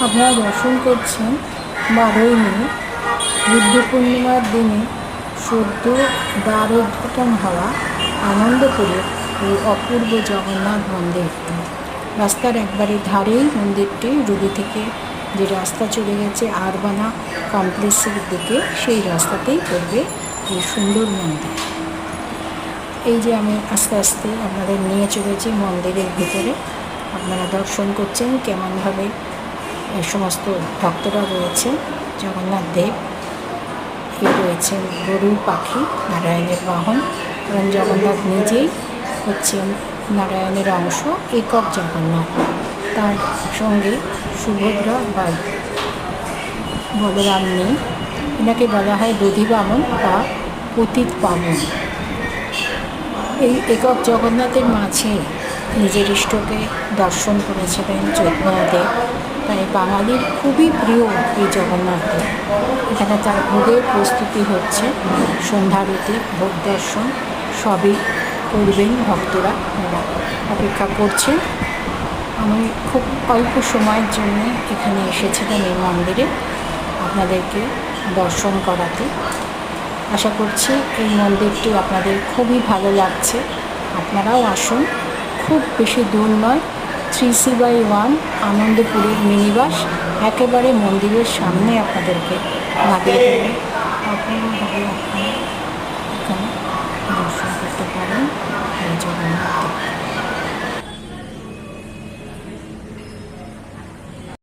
আপনারা দর্শন করছেন 12ই মে বুদ্ধ পূর্ণিমার দিনে সদ্য দ্বার উদ্ঘাটন হওয়া আনন্দপুরের এই অপূর্ব জগন্নাথ মন্দিরটি। রাস্তার একবারে ধারেই মন্দিরটি, রুবি থেকে যে রাস্তা চলে গেছে আরবানা কমপ্লেক্সের দিকে, সেই রাস্তাতেই পড়বে এই সুন্দর মন্দির। এই যে আমি আস্তে আস্তে আপনাদের নিয়ে চলেছি মন্দিরের ভিতরে। আপনারা দর্শন করছেন কেমনভাবে এই সমস্ত ভক্তরা রয়েছে। জগন্নাথ দেব রয়েছেন গরুর পাখি, নারায়ণের বাহন, কারণ জগন্নাথ নিজেই হচ্ছেন নারায়ণের অংশ, একক জগন্নাথ। তার সঙ্গে সুভদ্রা বা বলরাম নেই। এনাকে বলা হয় দধিবামন বা পতিত পাবন। এই একক জগন্নাথের মাঝে নিজের ইষ্টকে দর্শন করেছিলেন চৈতন্যদেব। তাই বাঙালির খুবই প্রিয় এই জগন্নাথ দেব। এখানে তার ভোগের প্রস্তুতি হচ্ছে, সন্ধ্যারতি, ভোগ দর্শন সবই করবেন ভক্তরা, অপেক্ষা করছেন। আমি খুব অল্প সময়ের জন্য এখানে এসেছিলাম এই মন্দিরে আপনাদেরকে দর্শন করাতে। আশা করছি এই মন্দিরটি আপনাদের খুবই ভালো লাগছে। আপনারাও আসুন, খুব বেশি দূর নয়, 3C/1 আনন্দপুরের মিনিবাস একেবারে মন্দিরের সামনে আপনাদেরকে নামিয়ে দেবে। অপূর্বভাবে আপনারা এখানে দর্শন করতে পারেন এই জগন্নাথ।